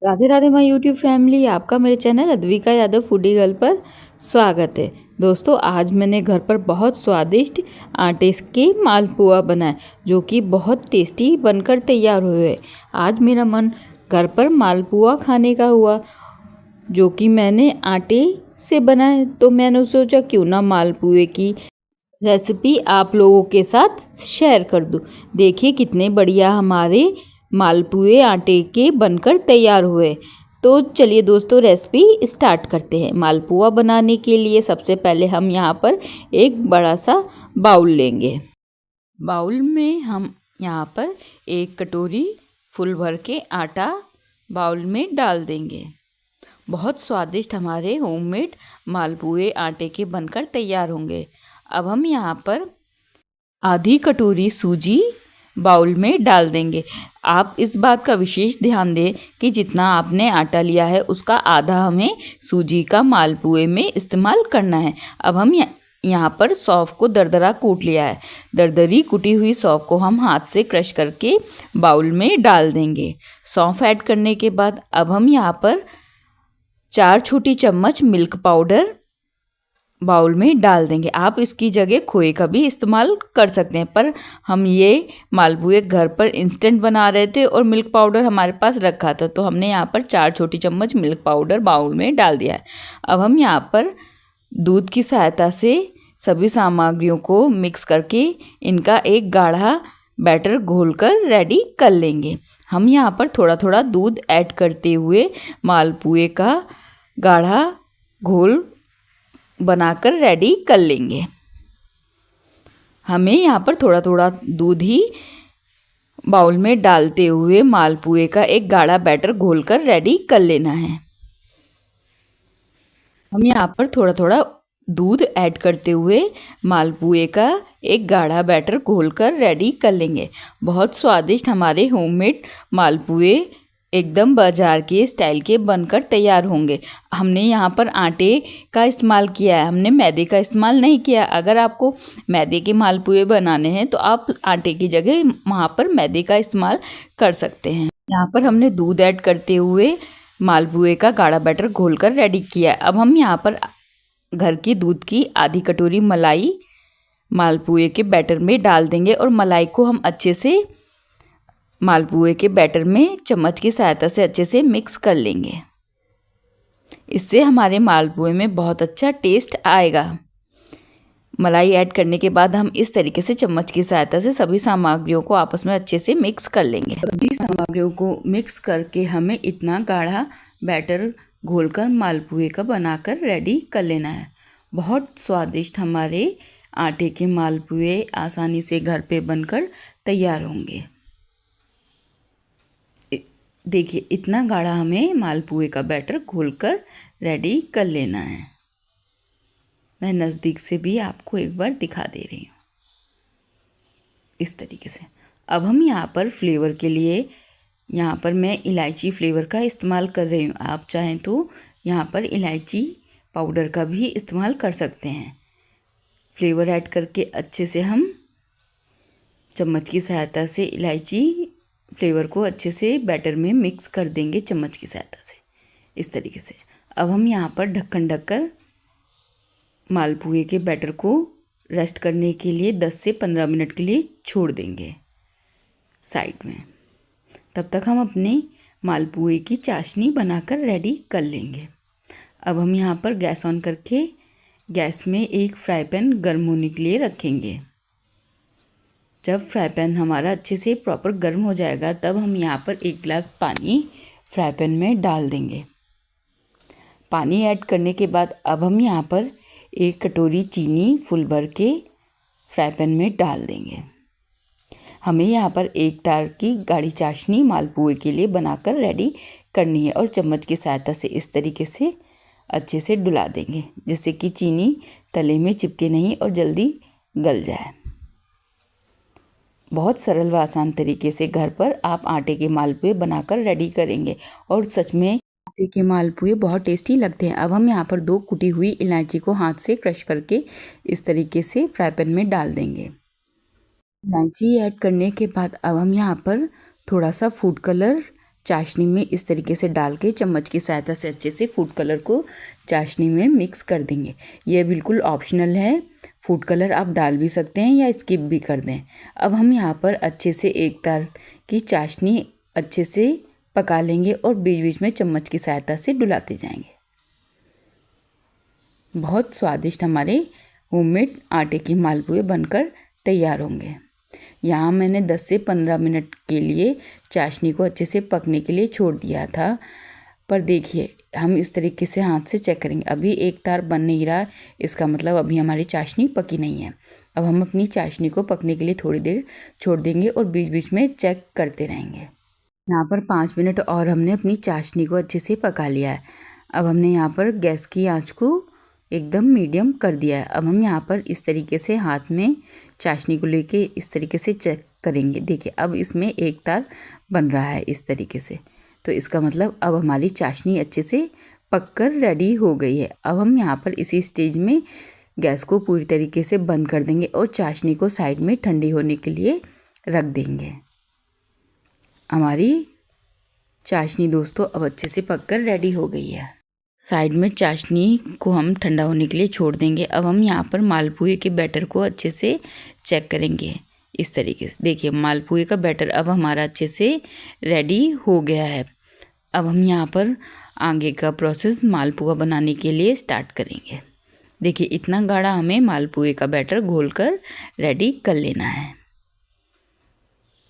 Radhe Radhe my YouTube family, आपका मेरे channel Advika Yadav foodie girl पर स्वागत है। दोस्तों, आज मैंने घर पर बहुत स्वादिष्ट आटे के मालपुआ बनाए जो कि बहुत टेस्टी बनकर तैयार हुए। आज मेरा मन घर पर मालपुआ खाने का हुआ जो कि मैंने आटे से बनाए, तो मैंने सोचा क्यों ना मालपुए की रेसिपी आप लोगों के साथ शेयर कर दूं। देखिए कितने बढ़िया हमारे मालपुए आटे के बनकर तैयार हुए। तो चलिए दोस्तों, रेसिपी स्टार्ट करते हैं। मालपुआ बनाने के लिए सबसे पहले हम यहाँ पर एक बड़ा सा बाउल लेंगे। बाउल में हम यहाँ पर एक कटोरी फुल भर के आटा बाउल में डाल देंगे। बहुत स्वादिष्ट हमारे होममेड मालपुए आटे के बनकर तैयार होंगे। अब हम यहाँ पर आधी कटोरी सूजी बाउल में डाल देंगे। आप इस बात का विशेष ध्यान दें कि जितना आपने आटा लिया है उसका आधा हमें सूजी का मालपुए में इस्तेमाल करना है। अब हम यहाँ पर सौंफ को दरदरा कूट लिया है। दरदरी कुटी हुई सौंफ को हम हाथ से क्रश करके बाउल में डाल देंगे। सौंफ ऐड करने के बाद अब हम यहाँ पर 4 छोटी चम्मच मिल्क पाउडर बाउल में डाल देंगे। आप इसकी जगह खोए का भी इस्तेमाल कर सकते हैं, पर हम ये मालपुए घर पर इंस्टेंट बना रहे थे और मिल्क पाउडर हमारे पास रखा था, तो हमने यहाँ पर 4 छोटी चम्मच मिल्क पाउडर बाउल में डाल दिया है। अब हम यहाँ पर दूध की सहायता से सभी सामग्रियों को मिक्स करके इनका एक गाढ़ा बैटर घोलकर रेडी कर लेंगे। हम यहाँ पर थोड़ा थोड़ा दूध ऐड करते हुए मालपुए का गाढ़ा घोल बनाकर रेडी कर लेंगे। हमें यहाँ पर थोड़ा थोड़ा दूध ही बाउल में डालते हुए मालपुए का एक गाढ़ा बैटर घोलकर रेडी कर लेना है। हम यहाँ पर थोड़ा थोड़ा दूध ऐड करते हुए मालपुए का एक गाढ़ा बैटर घोलकर रेडी कर लेंगे। बहुत स्वादिष्ट हमारे होममेड मालपुए एकदम बाजार के स्टाइल के बनकर तैयार होंगे। हमने यहाँ पर आटे का इस्तेमाल किया है, हमने मैदे का इस्तेमाल नहीं किया। अगर आपको मैदे के मालपुए बनाने हैं तो आप आटे की जगह वहाँ पर मैदे का इस्तेमाल कर सकते हैं। यहाँ पर हमने दूध ऐड करते हुए मालपुए का गाढ़ा बैटर घोलकर रेडी किया है। अब हम यहाँ पर घर की दूध की आधी कटोरी मलाई मालपुए के बैटर में डाल देंगे और मलाई को हम अच्छे से मालपुए के बैटर में चम्मच की सहायता से अच्छे से मिक्स कर लेंगे। इससे हमारे मालपुए में बहुत अच्छा टेस्ट आएगा। मलाई ऐड करने के बाद हम इस तरीके से चम्मच की सहायता से सभी सामग्रियों को आपस में अच्छे से मिक्स कर लेंगे। सभी सामग्रियों को मिक्स करके हमें इतना गाढ़ा बैटर घोलकर मालपुए का बनाकर रेडी कर लेना है। बहुत स्वादिष्ट हमारे आटे के मालपुए आसानी से घर पे बनकर तैयार होंगे। देखिए इतना गाढ़ा हमें मालपुए का बैटर घोलकर रेडी कर लेना है। मैं नज़दीक से भी आपको एक बार दिखा दे रही हूँ इस तरीके से। अब हम यहाँ पर फ्लेवर के लिए यहाँ पर मैं इलायची फ्लेवर का इस्तेमाल कर रही हूँ। आप चाहें तो यहाँ पर इलायची पाउडर का भी इस्तेमाल कर सकते हैं। फ्लेवर ऐड करके अच्छे से हम चम्मच की सहायता से इलायची फ्लेवर को अच्छे से बैटर में मिक्स कर देंगे चम्मच की सहायता से इस तरीके से। अब हम यहाँ पर ढक्कन ढककर मालपुए के बैटर को रेस्ट करने के लिए 10 से 15 मिनट के लिए छोड़ देंगे साइड में। तब तक हम अपने मालपुए की चाशनी बनाकर रेडी कर लेंगे। अब हम यहाँ पर गैस ऑन करके गैस में एक फ्राई पैन गर्म होने के लिए रखेंगे। जब फ्राई पैन हमारा अच्छे से प्रॉपर गर्म हो जाएगा तब हम यहाँ पर 1 गिलास पानी फ्राई पैन में डाल देंगे। पानी ऐड करने के बाद अब हम यहाँ पर 1 कटोरी चीनी फुल भर के फ्राई पैन में डाल देंगे। हमें यहाँ पर 1 तार की गाढ़ी चाशनी मालपुए के लिए बनाकर रेडी करनी है और चम्मच की सहायता से इस तरीके से अच्छे से डुला देंगे जिससे कि चीनी तले में चिपके नहीं और जल्दी गल जाए। बहुत सरल व आसान तरीके से घर पर आप आटे के मालपुए बनाकर रेडी करेंगे और सच में आटे के मालपुए बहुत टेस्टी लगते हैं। अब हम यहाँ पर 2 कुटी हुई इलायची को हाथ से क्रश करके इस तरीके से फ्राई पैन में डाल देंगे। इलायची ऐड करने के बाद अब हम यहाँ पर थोड़ा सा फूड कलर चाशनी में इस तरीके से डाल के चम्मच की सहायता से अच्छे से फूड कलर को चाशनी में मिक्स कर देंगे। यह बिल्कुल ऑप्शनल है, फूड कलर आप डाल भी सकते हैं या स्किप भी कर दें। अब हम यहाँ पर अच्छे से एक तार की चाशनी अच्छे से पका लेंगे और बीच बीच में चम्मच की सहायता से डुलाते जाएंगे। बहुत स्वादिष्ट हमारे होममेड आटे के मालपुए बनकर तैयार होंगे। यहाँ मैंने 10 से 15 मिनट के लिए चाशनी को अच्छे से पकने के लिए छोड़ दिया था, पर देखिए हम इस तरीके से हाथ से चेक करेंगे। अभी एक तार बन नहीं रहा, इसका मतलब अभी हमारी चाशनी पकी नहीं है। अब हम अपनी चाशनी को पकने के लिए थोड़ी देर छोड़ देंगे और बीच बीच में चेक करते रहेंगे। यहाँ पर 5 मिनट और हमने अपनी चाशनी को अच्छे से पका लिया है। अब हमने यहाँ पर गैस की आंच को एकदम मीडियम कर दिया है। अब हम यहाँ पर इस तरीके से हाथ में चाशनी को लेके इस तरीके से चेक करेंगे। देखिए अब इसमें एक तार बन रहा है इस तरीके से, तो इसका मतलब अब हमारी चाशनी अच्छे से पककर रेडी हो गई है। अब हम यहाँ पर इसी स्टेज में गैस को पूरी तरीके से बंद कर देंगे और चाशनी को साइड में ठंडी होने के लिए रख देंगे। हमारी चाशनी दोस्तों अब अच्छे से पककर रेडी हो गई है। साइड में चाशनी को हम ठंडा होने के लिए छोड़ देंगे। अब हम यहाँ पर मालपुए के बैटर को अच्छे से चेक करेंगे इस तरीके से। देखिए मालपुए का बैटर अब हमारा अच्छे से रेडी हो गया है। अब हम यहाँ पर आगे का प्रोसेस मालपुआ बनाने के लिए स्टार्ट करेंगे। देखिए इतना गाढ़ा हमें मालपुए का बैटर घोलकर रेडी कर लेना है।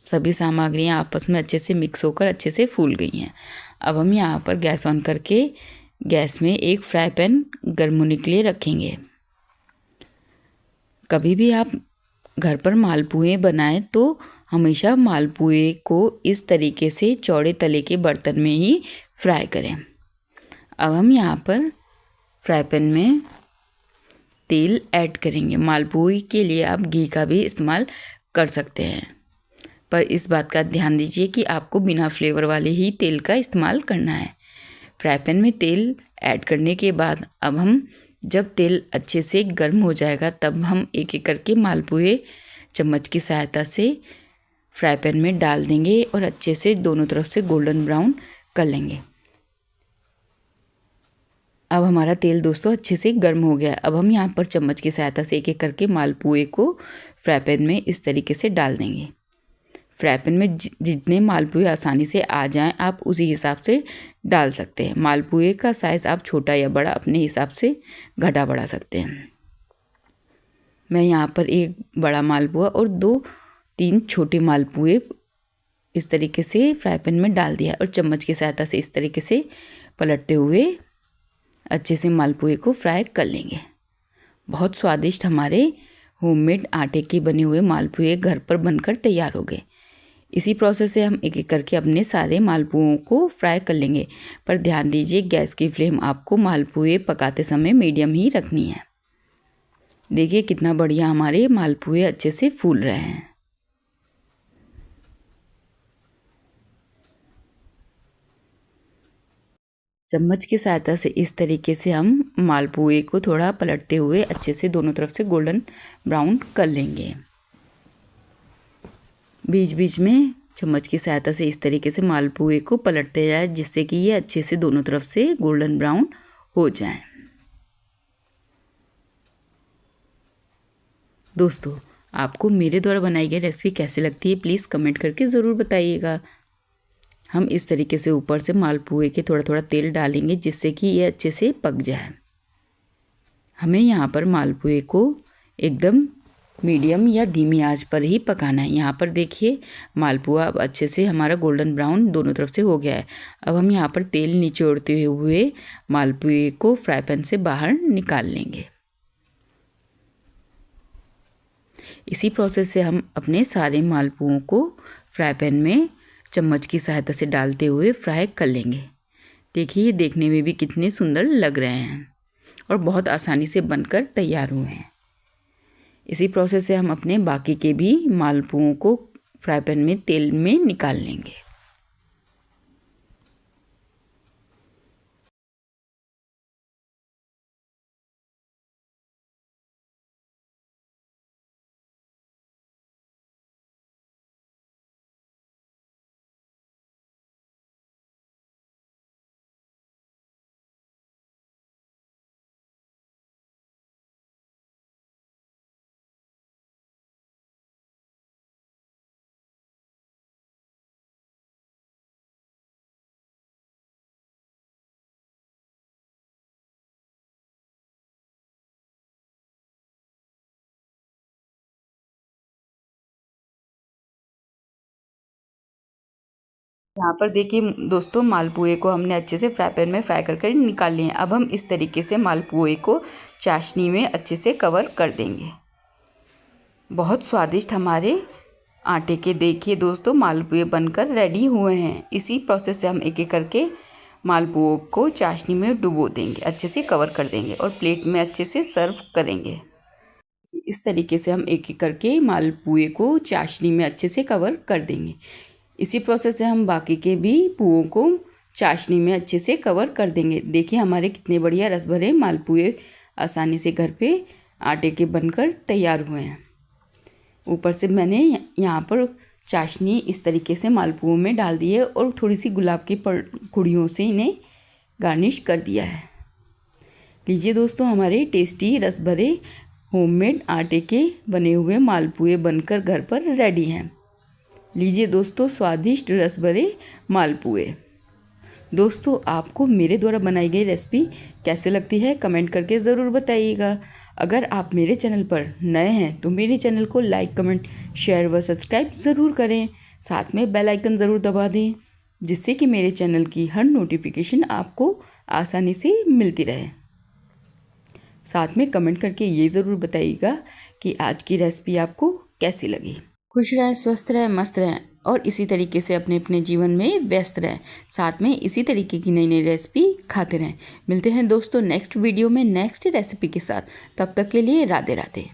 सभी सामग्रियाँ आपस में अच्छे से मिक्स होकर अच्छे से फूल गई हैं। अब हम यहाँ पर गैस ऑन करके गैस में एक फ्राई पैन गर्म होने के लिए रखेंगे। कभी भी आप घर पर मालपुए बनाएं तो हमेशा मालपुए को इस तरीके से चौड़े तले के बर्तन में ही फ्राई करें। अब हम यहाँ पर फ्राई पैन में तेल ऐड करेंगे। मालपुए के लिए आप घी का भी इस्तेमाल कर सकते हैं, पर इस बात का ध्यान दीजिए कि आपको बिना फ्लेवर वाले ही तेल का इस्तेमाल करना है। फ्राई पैन में तेल ऐड करने के बाद अब हम जब तेल अच्छे से गर्म हो जाएगा तब हम एक एक करके मालपुए चम्मच की सहायता से फ्राई पैन में डाल देंगे और अच्छे से दोनों तरफ से गोल्डन ब्राउन कर लेंगे। अब हमारा तेल दोस्तों अच्छे से गर्म हो गया है। अब हम यहाँ पर चम्मच की सहायता से एक एक करके मालपुए को फ्राई पैन में इस तरीके से डाल देंगे। फ्राई पैन में जितने मालपुए आसानी से आ जाएं आप उसी हिसाब से डाल सकते हैं। मालपुए का साइज़ आप छोटा या बड़ा अपने हिसाब से घटा बढ़ा सकते हैं। मैं यहाँ पर एक बड़ा मालपुआ और 2-3 छोटे मालपुए इस तरीके से फ्राई पैन में डाल दिया और चम्मच की सहायता से इस तरीके से पलटते हुए अच्छे से मालपुए को फ्राई कर लेंगे। बहुत स्वादिष्ट हमारे होममेड आटे के बने हुए मालपुए घर पर बनकर तैयार हो गए। इसी प्रोसेस से हम एक एक करके अपने सारे मालपुओं को फ्राई कर लेंगे, पर ध्यान दीजिए गैस की फ्लेम आपको मालपुए पकाते समय मीडियम ही रखनी है। देखिए कितना बढ़िया हमारे मालपुए अच्छे से फूल रहे हैं। चम्मच की सहायता से इस तरीके से हम मालपुए को थोड़ा पलटते हुए अच्छे से दोनों तरफ से गोल्डन ब्राउन कर लेंगे। बीच बीच में चम्मच की सहायता से इस तरीके से मालपुए को पलटते जाए जिससे कि ये अच्छे से दोनों तरफ से गोल्डन ब्राउन हो जाए। दोस्तों आपको मेरे द्वारा बनाई गई रेसिपी कैसी लगती है प्लीज़ कमेंट करके ज़रूर बताइएगा। हम इस तरीके से ऊपर से मालपुए के थोड़ा थोड़ा तेल डालेंगे जिससे कि ये अच्छे से पक जाए। हमें यहाँ पर मालपुए को एकदम मीडियम या धीमी आंच पर ही पकाना है। यहाँ पर देखिए मालपुआ अब अच्छे से हमारा गोल्डन ब्राउन दोनों तरफ से हो गया है। अब हम यहाँ पर तेल निचोड़ते हुए मालपुए को फ्राई पैन से बाहर निकाल लेंगे। इसी प्रोसेस से हम अपने सारे मालपुओं को फ्राई पैन में चम्मच की सहायता से डालते हुए फ्राई कर लेंगे। देखिए ये देखने में भी कितने सुंदर लग रहे हैं और बहुत आसानी से बनकर तैयार हुए हैं। इसी प्रोसेस से हम अपने बाकी के भी मालपुओं को फ्राई पैन में तेल में निकाल लेंगे। यहाँ पर देखिए दोस्तों, मालपुए को हमने अच्छे से फ्राई पैन में फ्राई करके निकाल लिए हैं। अब हम इस तरीके से मालपुए को चाशनी में अच्छे से कवर कर देंगे। बहुत स्वादिष्ट हमारे आटे के देखिए दोस्तों मालपुए बनकर रेडी हुए हैं। इसी प्रोसेस से हम एक एक करके मालपुओं को चाशनी में डुबो देंगे, अच्छे से कवर कर देंगे और प्लेट में अच्छे से सर्व करेंगे। इस तरीके से हम एक एक करके मालपुए को चाशनी में अच्छे से कवर कर देंगे। इसी प्रोसेस से हम बाकी के भी पुओं को चाशनी में अच्छे से कवर कर देंगे। देखिए हमारे कितने बढ़िया रस भरे मालपुए आसानी से घर पे आटे के बनकर तैयार हुए हैं। ऊपर से मैंने यहाँ पर चाशनी इस तरीके से मालपुओं में डाल दी है और थोड़ी सी गुलाब की कुड़ियों से इन्हें गार्निश कर दिया है। लीजिए दोस्तों, हमारे टेस्टी रस भरे होममेड आटे के बने हुए मालपुए बनकर घर पर रेडी हैं। लीजिए दोस्तों, स्वादिष्ट रस भरे मालपुए। दोस्तों, आपको मेरे द्वारा बनाई गई रेसिपी कैसे लगती है कमेंट करके ज़रूर बताइएगा। अगर आप मेरे चैनल पर नए हैं तो मेरे चैनल को लाइक, कमेंट, शेयर व सब्सक्राइब ज़रूर करें। साथ में बेल आइकन ज़रूर दबा दें, जिससे कि मेरे चैनल की हर नोटिफिकेशन आपको आसानी से मिलती रहे। साथ में कमेंट करके ये ज़रूर बताइएगा कि आज की रेसिपी आपको कैसी लगी। खुश रहें, स्वस्थ रहें, मस्त रहें और इसी तरीके से अपने अपने जीवन में व्यस्त रहें। साथ में इसी तरीके की नई नई रेसिपी खाते रहें। मिलते हैं दोस्तों नेक्स्ट वीडियो में नेक्स्ट रेसिपी के साथ। तब तक के लिए राधे राधे।